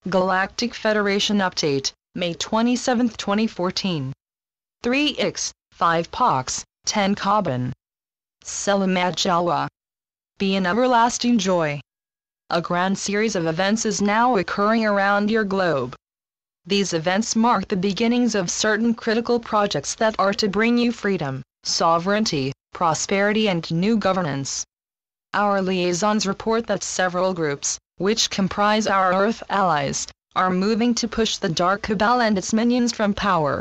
Galactic Federation Update, May 27, 2014. 3x, 5 pox, 10 carbon. Selamat Jawa. Be an everlasting joy. A grand series of events is now occurring around your globe. These events mark the beginnings of certain critical projects that are to bring you freedom, sovereignty, prosperity and new governance. Our liaisons report that several groups, which comprise our Earth allies, are moving to push the Dark Cabal and its minions from power.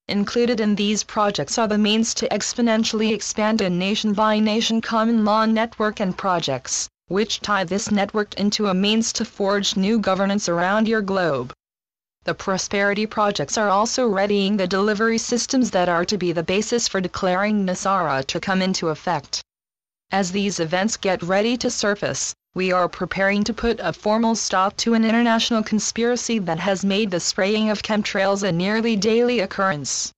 Included in these projects are the means to exponentially expand a nation-by-nation common law network and projects, which tie this network into a means to forge new governance around your globe. The prosperity projects are also readying the delivery systems that are to be the basis for declaring Nasara to come into effect. As these events get ready to surface, we are preparing to put a formal stop to an international conspiracy that has made the spraying of chemtrails a nearly daily occurrence.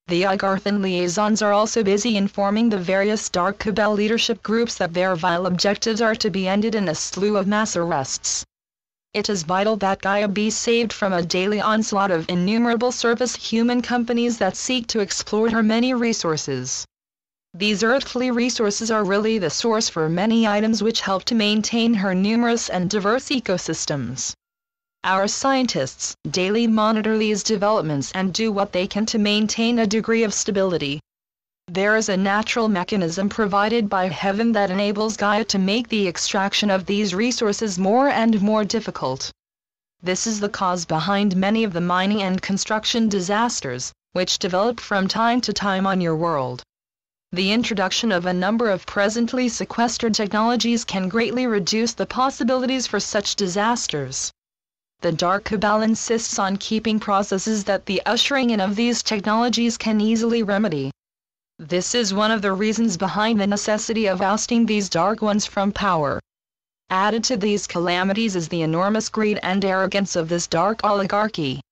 The Agarthan liaisons are also busy informing the various Dark Cabal leadership groups that their vile objectives are to be ended in a slew of mass arrests. It is vital that Gaia be saved from a daily onslaught of innumerable surface human companies that seek to exploit her many resources. These earthly resources are really the source for many items which help to maintain her numerous and diverse ecosystems. Our scientists daily monitor these developments and do what they can to maintain a degree of stability. There is a natural mechanism provided by heaven that enables Gaia to make the extraction of these resources more and more difficult. This is the cause behind many of the mining and construction disasters, which develop from time to time on your world. The introduction of a number of presently sequestered technologies can greatly reduce the possibilities for such disasters. The Dark Cabal insists on keeping processes that the ushering in of these technologies can easily remedy. This is one of the reasons behind the necessity of ousting these Dark Ones from power. Added to these calamities is the enormous greed and arrogance of this Dark Oligarchy.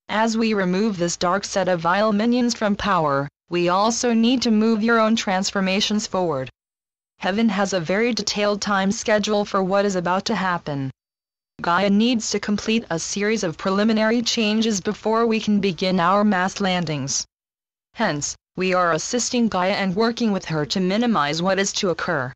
As we remove this dark set of vile minions from power, we also need to move your own transformations forward. Heaven has a very detailed time schedule for what is about to happen. Gaia needs to complete a series of preliminary changes before we can begin our mass landings. Hence, we are assisting Gaia and working with her to minimize what is to occur.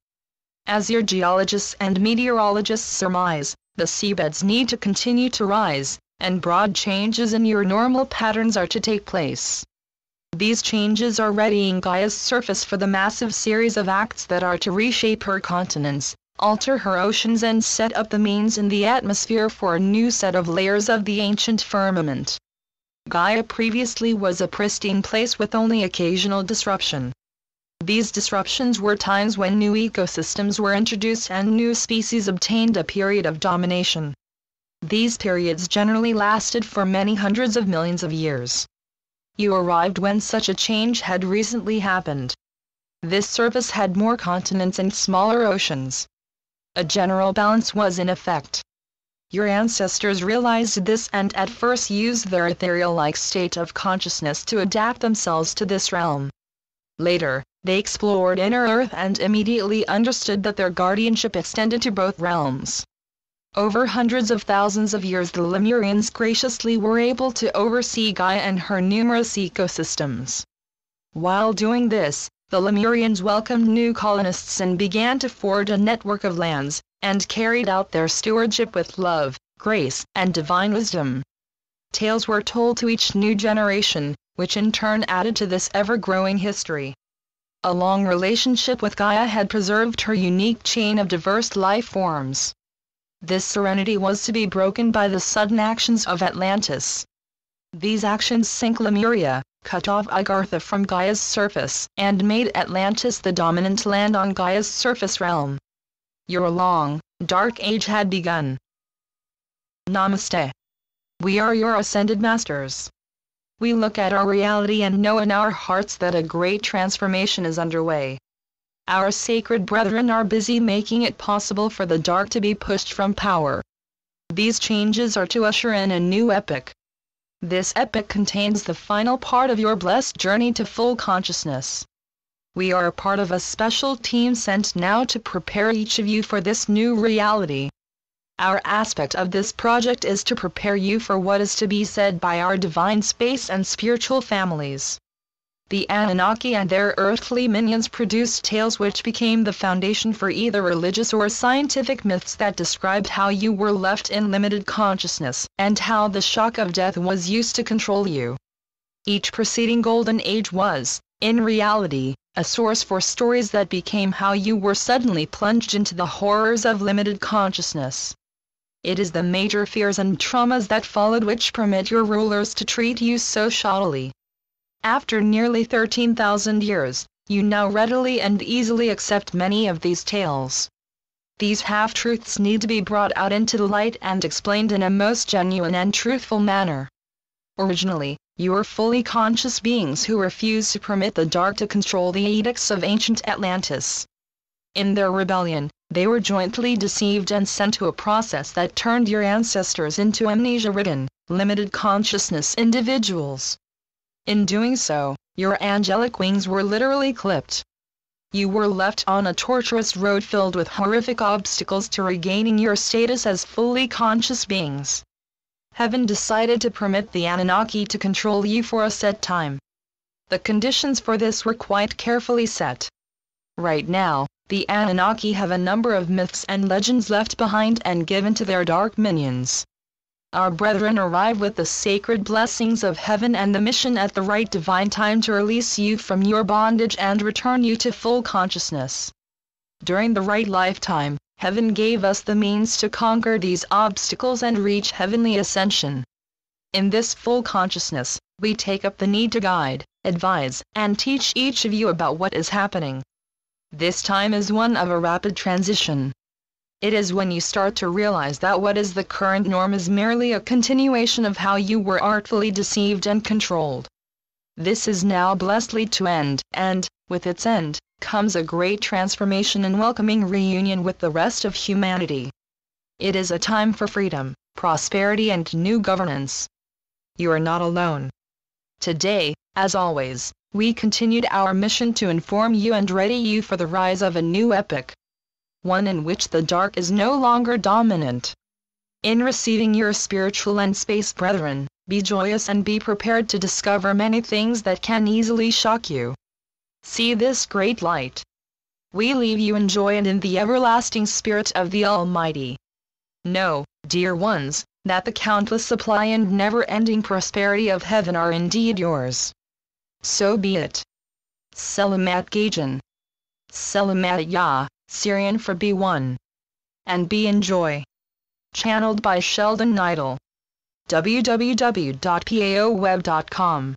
As your geologists and meteorologists surmise, the seabeds need to continue to rise, and broad changes in your normal patterns are to take place. These changes are readying Gaia's surface for the massive series of acts that are to reshape her continents, alter her oceans and set up the means in the atmosphere for a new set of layers of the ancient firmament. Gaia previously was a pristine place with only occasional disruption. These disruptions were times when new ecosystems were introduced and new species obtained a period of domination. These periods generally lasted for many hundreds of millions of years. You arrived when such a change had recently happened. This surface had more continents and smaller oceans. A general balance was in effect. Your ancestors realized this and at first used their ethereal-like state of consciousness to adapt themselves to this realm. Later, they explored inner Earth and immediately understood that their guardianship extended to both realms. Over hundreds of thousands of years the Lemurians graciously were able to oversee Gaia and her numerous ecosystems. While doing this, the Lemurians welcomed new colonists and began to forge a network of lands, and carried out their stewardship with love, grace, and divine wisdom. Tales were told to each new generation, which in turn added to this ever-growing history. A long relationship with Gaia had preserved her unique chain of diverse life forms. This serenity was to be broken by the sudden actions of Atlantis. These actions sank Lemuria, cut off Agartha from Gaia's surface, and made Atlantis the dominant land on Gaia's surface realm. Your long, dark age had begun. Namaste. We are your ascended masters. We look at our reality and know in our hearts that a great transformation is underway. Our sacred brethren are busy making it possible for the dark to be pushed from power. These changes are to usher in a new epoch. This epoch contains the final part of your blessed journey to full consciousness. We are a part of a special team sent now to prepare each of you for this new reality. Our aspect of this project is to prepare you for what is to be said by our divine space and spiritual families. The Anunnaki and their earthly minions produced tales which became the foundation for either religious or scientific myths that described how you were left in limited consciousness, and how the shock of death was used to control you. Each preceding golden age was, in reality, a source for stories that became how you were suddenly plunged into the horrors of limited consciousness. It is the major fears and traumas that followed which permit your rulers to treat you so shoddily. After nearly 13,000 years, you now readily and easily accept many of these tales. These half-truths need to be brought out into the light and explained in a most genuine and truthful manner. Originally, you were fully conscious beings who refused to permit the dark to control the edicts of ancient Atlantis. In their rebellion, they were jointly deceived and sent to a process that turned your ancestors into amnesia-ridden, limited consciousness individuals. In doing so, your angelic wings were literally clipped. You were left on a torturous road filled with horrific obstacles to regaining your status as fully conscious beings. Heaven decided to permit the Anunnaki to control you for a set time. The conditions for this were quite carefully set. Right now, the Anunnaki have a number of myths and legends left behind and given to their dark minions. Our brethren arrive with the sacred blessings of heaven and the mission at the right divine time to release you from your bondage and return you to full consciousness. During the right lifetime, heaven gave us the means to conquer these obstacles and reach heavenly ascension. In this full consciousness, we take up the need to guide, advise, and teach each of you about what is happening. This time is one of a rapid transition. It is when you start to realize that what is the current norm is merely a continuation of how you were artfully deceived and controlled. This is now blessedly to end, and, with its end, comes a great transformation and welcoming reunion with the rest of humanity. It is a time for freedom, prosperity and new governance. You are not alone. Today, as always, we continued our mission to inform you and ready you for the rise of a new epoch. One in which the dark is no longer dominant. In receiving your spiritual and space brethren, be joyous and be prepared to discover many things that can easily shock you. See this great light. We leave you in joy and in the everlasting spirit of the Almighty. Know, dear ones, that the countless supply and never-ending prosperity of heaven are indeed yours. So be it. Selamat Gajan. Selamat Ya. Syrian for B1. And be in joy. Channeled by Sheldon Neidel. www.paoweb.com